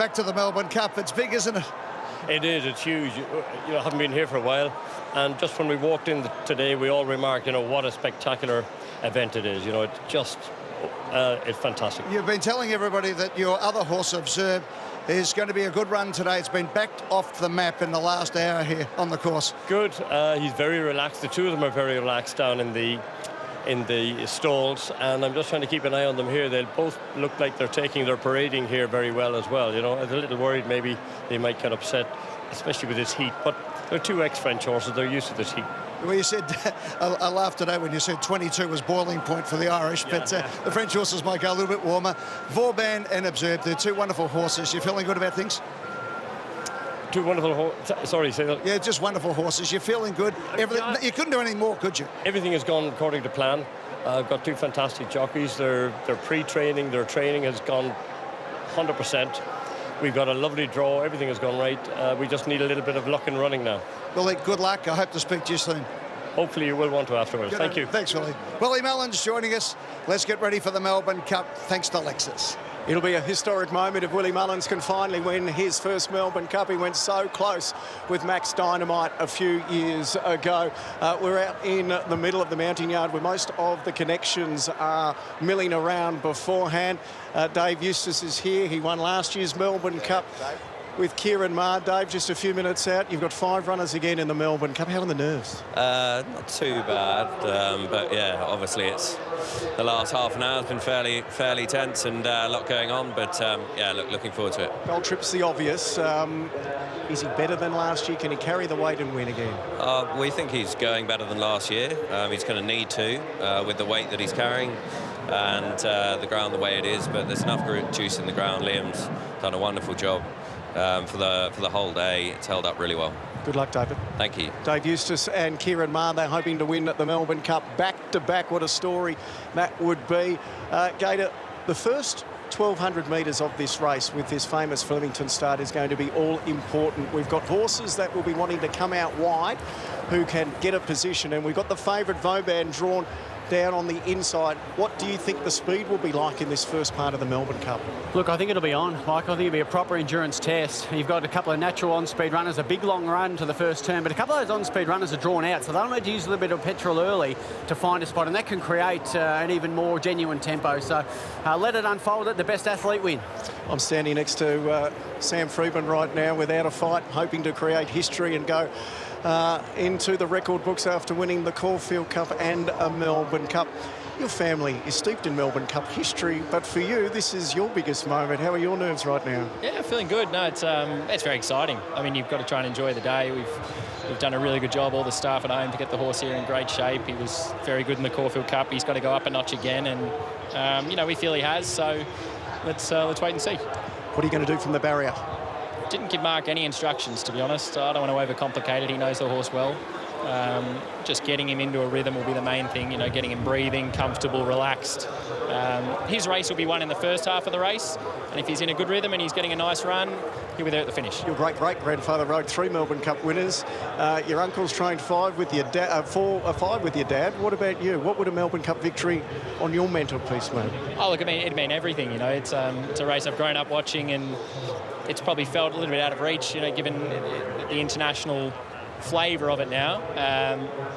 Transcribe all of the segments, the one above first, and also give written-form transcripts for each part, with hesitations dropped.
back to the Melbourne Cup. It's big, isn't it? It is. It's huge. You know, I haven't been here for a while, and just when we walked in today, we all remarked, you know, what a spectacular event it is. You know, it's just, it's fantastic. You've been telling everybody that your other horse, Observe, is going to be a good run today. It's been backed off the map in the last hour here on the course. Good. He's very relaxed. The two of them are very relaxed down in the stalls, and I'm just trying to keep an eye on them here. They'll both look like they're taking their parading here very well as well. You know, I was a little worried maybe they might get upset, especially with this heat, but they're two ex-French horses. They're used to this heat. Well, you said, I laughed today when you said 22 was boiling point for the Irish, but the French horses might go a little bit warmer. Vauban and Observe, they're two wonderful horses. You feeling good about things? Two wonderful horses. Sorry, say that. Yeah, just wonderful horses. You're feeling good. Everything. You couldn't do any more, could you? Everything has gone according to plan. I've got two fantastic jockeys. They're pre-training. Their training has gone 100%. We've got a lovely draw. Everything has gone right. We just need a little bit of luck in running now. Willie, good luck. I hope to speak to you soon. Hopefully you will want to afterwards. Thank you. Thanks, Willie. Willie Mullins joining us. Let's get ready for the Melbourne Cup. Thanks to Lexus. It'll be a historic moment if Willie Mullins can finally win his first Melbourne Cup. He went so close with Max Dynamite a few years ago. We're out in the middle of the mounting yard where most of the connections are milling around beforehand. Dave Eustace is here. He won last year's Melbourne Cup with Kieran Maher. Dave, just a few minutes out. You've got 5 runners again in the Melbourne Cup. How are the nerves? Not too bad, but yeah, obviously it's the last half an hour has been fairly tense and a lot going on, but yeah, looking forward to it. Gold Trip's the obvious. Is he better than last year? Can he carry the weight and win again? We think he's going better than last year. He's going to need to with the weight that he's carrying and the ground the way it is, but there's enough juice in the ground. Liam's done a wonderful job. For the whole day. It's held up really well. Good luck, David. Thank you. Dave Eustace and Kieran Maher, they're hoping to win at the Melbourne Cup back-to-back. What a story that would be. Gator, the first 1,200 metres of this race with this famous Flemington start is going to be all important. We've got horses that will be wanting to come out wide who can get a position, and we've got the favourite Vauban drawn down on the inside. What do you think the speed will be like in this first part of the Melbourne Cup? Look, I think it'll be on, Mike. I think it'll be a proper endurance test. You've got a couple of natural on-speed runners, a big long run to the first turn, but a couple of those on-speed runners are drawn out, so they'll need to use a little bit of petrol early to find a spot, and that can create an even more genuine tempo. So let it unfold. Let the best athlete win. I'm standing next to Sam Freedman right now without a fight, hoping to create history and go into the record books after winning the Caulfield Cup and a Melbourne Cup. Your family is steeped in Melbourne Cup history, but for you, this is your biggest moment. How are your nerves right now? Yeah, feeling good. No, it's very exciting. I mean, you've got to try and enjoy the day. We've done a really good job, all the staff at home, to get the horse here in great shape. He was very good in the Caulfield Cup. He's got to go up a notch again, and you know, we feel he has. So let's wait and see. What are you going to do from the barrier? Didn't give Mark any instructions, to be honest. I don't want to overcomplicate it. He knows the horse well. Just getting him into a rhythm will be the main thing, you know, getting him breathing, comfortable, relaxed. His race will be won in the first half of the race, and if he's in a good rhythm and he's getting a nice run, he'll be there at the finish. Your great-great-grandfather rode 3 Melbourne Cup winners. Your uncle's trained 5 with your dad. 5 with your dad. What about you? What would a Melbourne Cup victory on your mantelpiece mean? Oh, look, it'd mean everything, you know. It's a race I've grown up watching, and it's probably felt a little bit out of reach, you know, given the international flavour of it now.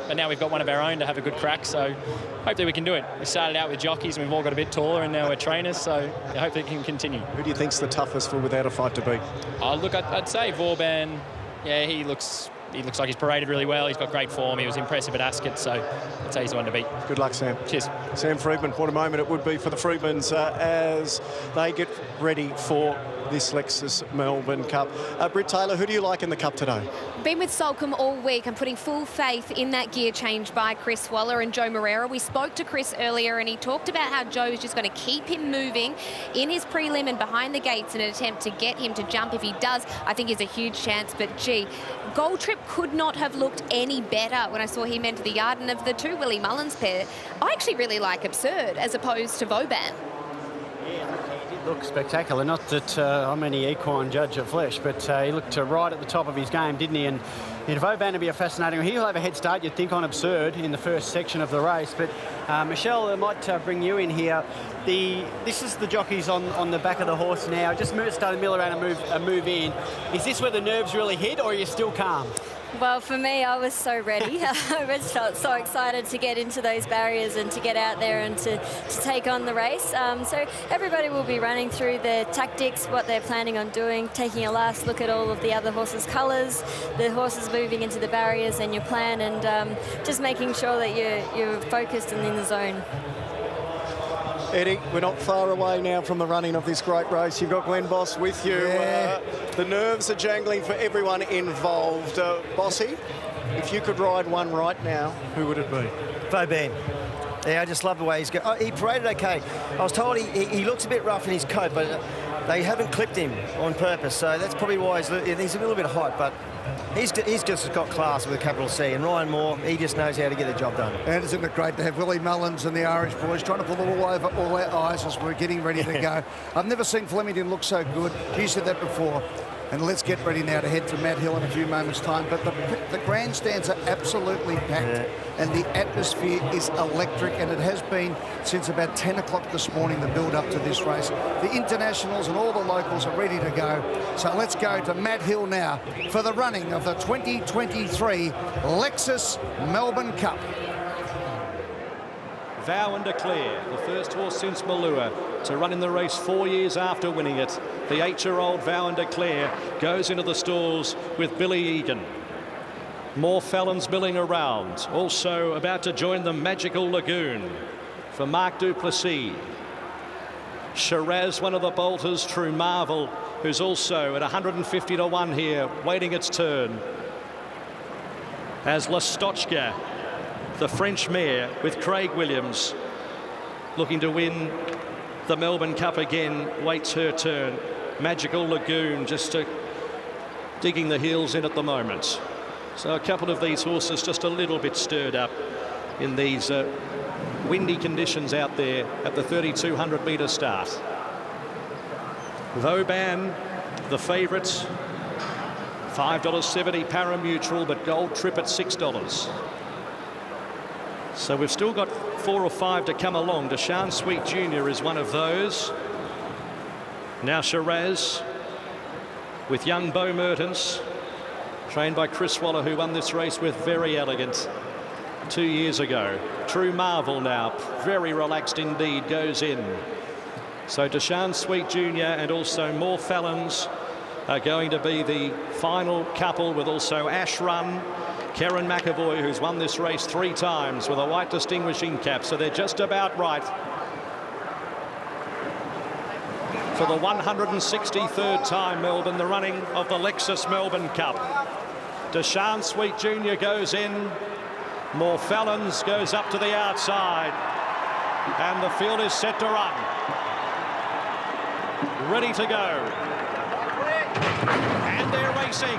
But now we've got one of our own to have a good crack, so hopefully we can do it. We started out with jockeys and we've all got a bit taller, and now we're trainers, so hopefully it can continue. Who do you think's the toughest for Without a Fight to beat? Oh, look, I'd say Vauban. Yeah, he looks like he's paraded really well. He's got great form. He was impressive at Ascot, so I'd say he's the one to beat. Good luck, Sam. Cheers. Sam Freedman, what a moment it would be for the Freedmans as they get ready for this Lexus Melbourne Cup. Britt Taylor, who do you like in the Cup today? Been with Salcombe all week. I'm putting full faith in that gear change by Chris Waller and Joe Moreira. We spoke to Chris earlier and he talked about how Joe is just going to keep him moving in his prelim and behind the gates in an attempt to get him to jump. If he does, I think he's a huge chance. But gee, Gold Trip could not have looked any better when I saw him enter the yard. And of the two Willie Mullins pair, I actually really like Absurd as opposed to Vauban. Look spectacular. Not that I'm any equine judge of flesh, but he looked right at the top of his game, didn't he? And Yeah, Vauban will be a fascinating one. He'll have a head start, you'd think, on Absurd in the first section of the race. But Michelle, I might bring you in here. This is the jockeys on the back of the horse now. Just started to mill around and move in. Is this where the nerves really hit, or are you still calm? Well, for me, I was so ready. I just felt so excited to get into those barriers and to get out there and to take on the race. So everybody will be running through their tactics, what they're planning on doing, taking a last look at all of the other horses' colours, the horses moving into the barriers and your plan, and just making sure that you're focused and in the zone. Eddie, we're not far away now from the running of this great race. You've got Glenn Boss with you. Yeah. The nerves are jangling for everyone involved. Bossy, if you could ride one right now, who would it be? Vauban. Yeah, I just love the way he's going. He paraded okay. I was told he looks a bit rough in his coat, but they haven't clipped him on purpose, so that's probably why he's a little bit hot, but he's just got class with a capital C, and Ryan Moore, he just knows how to get the job done. And isn't it great to have Willie Mullins and the Irish boys trying to pull it all over all our eyes as we're getting ready to go. I've never seen Flemington look so good. You said that before. And let's get ready now to head to Matt Hill in a few moments' time. But the grandstands are absolutely packed, and the atmosphere is electric, and it has been since about 10 o'clock this morning, the build-up to this race. The internationals and all the locals are ready to go. So let's go to Matt Hill now for the running of the 2023 Lexus Melbourne Cup. Vow and Declare, the first horse since Malua to run in the race 4 years after winning it. The 8-year-old Vow and Declare goes into the stalls with Billy Egan. More Fallons milling around. Also about to join the Magical Lagoon for Mark Duplessis. Shiraz, one of the bolters, True Marvel, who's also at 150 to 1 here, waiting its turn. As Lastochka, the French mare with Craig Williams, looking to win the Melbourne Cup again, waits her turn. Magical Lagoon just digging the heels in at the moment. So a couple of these horses just a little bit stirred up in these windy conditions out there at the 3,200 metre start. Vauban, the favourites, $5.70 pari-mutuel, but Gold Trip at $6. So we've still got 4 or 5 to come along. Deshaun Sweet Jr. is one of those. Now Shiraz with young Beau Mertens, trained by Chris Waller, who won this race with Very Elegant 2 years ago. True Marvel now, very relaxed indeed, goes in. So Deshaun Sweet Jr. and also More Fallons are going to be the final couple, with also Ash Run, Karen McAvoy, who's won this race 3 times with a white distinguishing cap. So they're just about right for the 163rd time, Melbourne, the running of the Lexus Melbourne Cup. Deshaun Sweet Jr. goes in. More Fallons goes up to the outside. And the field is set to run. Ready to go. And they're racing.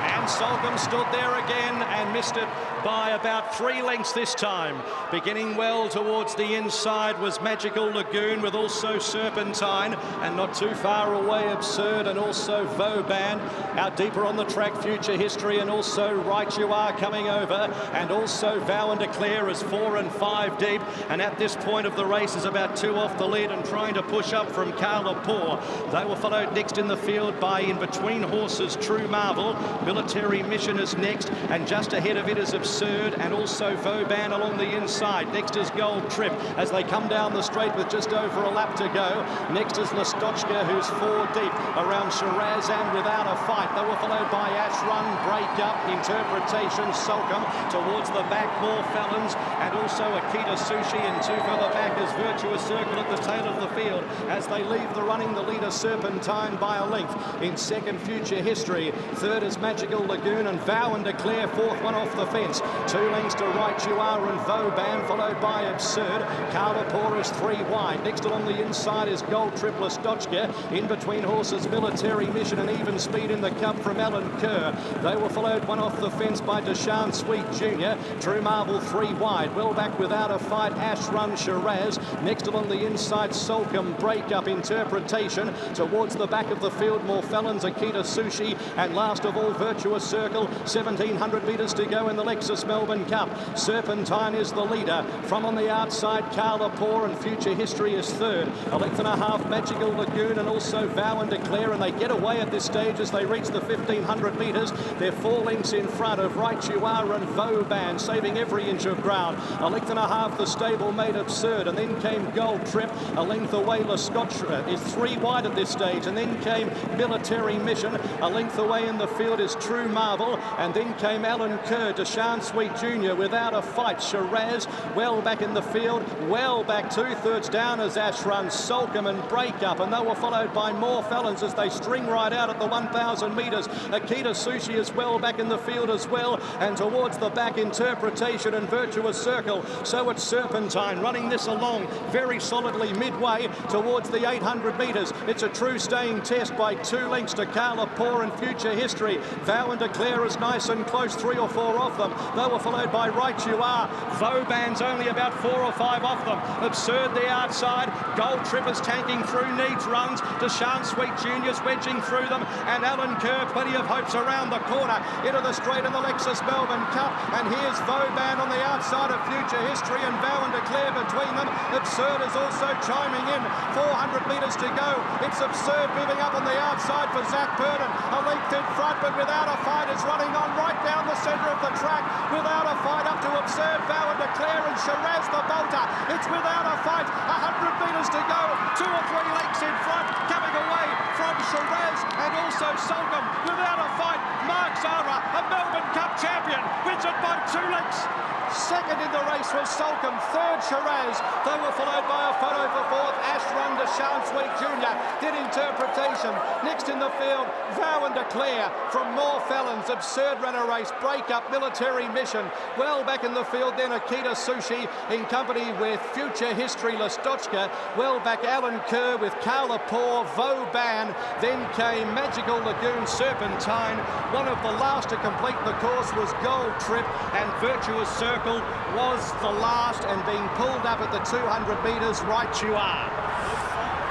And Solcombe stood there again and missed it by about 3 lengths this time. Beginning well towards the inside was Magical Lagoon, with also Serpentine, and not too far away Absurd, and also Vauban. Out deeper on the track, Future History, and also Right You Are coming over, and also Vow and Declare is 4 and 5 deep, and at this point of the race is about 2 off the lead and trying to push up from Carla Poor. They were followed next in the field by in between horses True Marvel. Military Mission is next, and just ahead of it is Absurd, and also Vauban along the inside. Next is Gold Trip as they come down the straight with just over a lap to go. Next is Lastochka, who's 4 deep around Shiraz and Without a Fight. They were followed by Ash Run, Break Up, Interpretation, Solcombe. Towards the back, More Fallons, and also Akita Sushi, and 2 further back is Virtuous Circle at the tail of the field. As they leave the running, the leader Serpentine by a length. In second, Future History. Third is Magical Lagoon, and Vow and Declare, 4th one off the fence. 2 lengths to Right You Are and Vauban, followed by Absurd. Carla Poor is 3 wide. Next along the inside is Gold Trip, Lastochka. In between horses, Military Mission, and Even Speed in the Cup from Alan Kerr. They were followed 1 off the fence by Deshaun Sweet Jr. True Marvel 3 wide. Well back Without a Fight, Ash Run, Shiraz. Next along the inside, Solcombe, Break Up, Interpretation. Towards the back of the field, More Fallons, Akita Sushi, and last of all, Virtuous Virtuous Circle. 1,700 metres to go in the Lexus Melbourne Cup. Serpentine is the leader. From on the outside, Carla Poor, and Future History is third. A length and a half, Magical Lagoon, and also Vow and Declare, and they get away at this stage as they reach the 1,500 metres. They're 4 lengths in front of Right You Are and Vauban, saving every inch of ground. A length and a half, the stable made Absurd, and then came Gold Trip. A length away, La Scotch is 3 wide at this stage, and then came Military Mission. A length away in the field is True Marvel, and then came Alan Kerr, Deshaun Sweet Jr. without a fight. Shiraz well back in the field, well back 2/3 down as Ash runs. Solcombe and Break Up, and they were followed by More Felons as they string right out at the 1,000 metres. Akita Sushi is well back in the field as well, and towards the back, Interpretation and Virtuous Circle. So it's Serpentine running this along very solidly midway towards the 800 metres. It's a true staying test by 2 lengths to Carla Poor and Future History. Vow and Declare is nice and close, 3 or 4 off them. They were followed by Right You Are. Vauban's only about 4 or 5 off them. Absurd the outside. Gold Trip is tanking through, needs runs. Deshaun Sweet Jr.'s wedging through them, and Alan Kerr, plenty of hopes around the corner into the straight in the Lexus Melbourne Cup. And here's Vauban on the outside of Future History, and Vow and Declare between them. Absurd is also chiming in. 400 metres to go. It's Absurd moving up on the outside for Zach Purden. A length in front, but without a fight, is running on right down the centre of the track. Without a fight up to Absurd, Vow and Declare, and Shiraz the bolter. It's without a fight. 100 metres to go. 2 or 3 lengths in front, coming away from Shiraz, and also Solcombe without a fight. Mark Zara, a Melbourne Cup champion, wins it by 2 lengths. Second in the race was Solcombe, third Shiraz. They were followed by a photo for fourth. Ash Run to Deshaun Sweet Jr. did Interpretation. Next in the field, Vow and Declare from More Felons. Absurd ran a race. Break Up, Military Mission. Well back in the field then Akita Sushi in company with Future History, Lastochka. Well back Alan Kerr with Carla Poor, Vauban. Then came Magical Lagoon, Serpentine. One of the last to complete the course was Gold Trip, and Virtuous Circle was the last, and being pulled up at the 200 metres, Right You Are.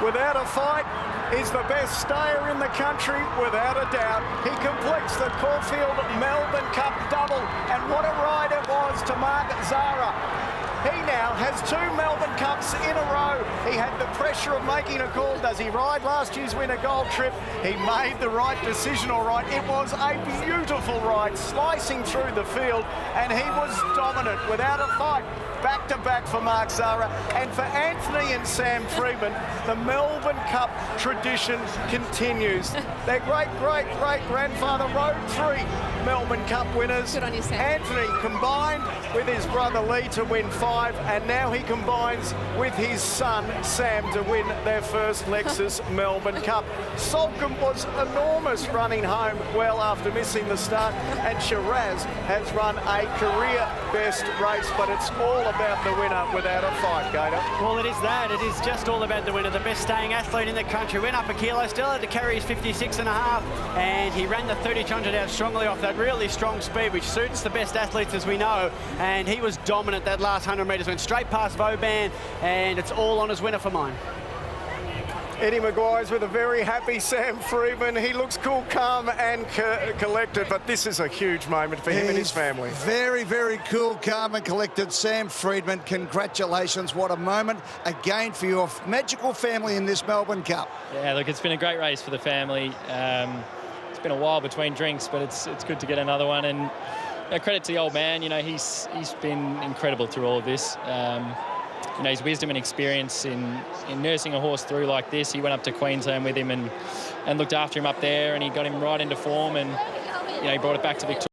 Without a fight, is the best stayer in the country, without a doubt. He completes the Caulfield Melbourne Cup double, and what a ride it was to Mark Zara. He now has 2 Melbourne Cups in a row. He had the pressure of making a call. Does he ride last year's winner, Gold Trip? He made the right decision, all right. It was a beautiful ride, slicing through the field, and he was dominant without a fight. Back-to-back for Mark Zara, and for Anthony and Sam Freeman, the Melbourne Cup tradition continues. Their great-great-great-grandfather rode 3 Melbourne Cup winners. Good on you, Sam. Anthony combined with his brother Lee to win 5, and now he combines with his son Sam to win their first Lexus Melbourne Cup. Solcombe was enormous running home well after missing the start, and Shiraz has run a career best race, but it's all about the winner without a fight, Gator. Well, it is that. It is just all about the winner, the best staying athlete in the country. Went up a kilo, still had to carry his 56.5, and he ran the 3200 out strongly off that really strong speed, which suits the best athletes, as we know, and he was dominant that last 100 metres. Went straight past Vauban, and it's all on as winner for mine. Eddie Maguire's with a very happy Sam Freeman. He looks cool, calm and collected, but this is a huge moment for him and his family. Very, very cool, calm and collected. Sam Freedman, congratulations. What a moment again for your magical family in this Melbourne Cup. Yeah, look, it's been a great race for the family. It's been a while between drinks, but it's good to get another one. And credit to the old man. You know, he's been incredible through all of this. You know, his wisdom and experience in nursing a horse through like this. He went up to Queensland with him and looked after him up there, and he got him right into form, and you know, he brought it back to Victoria.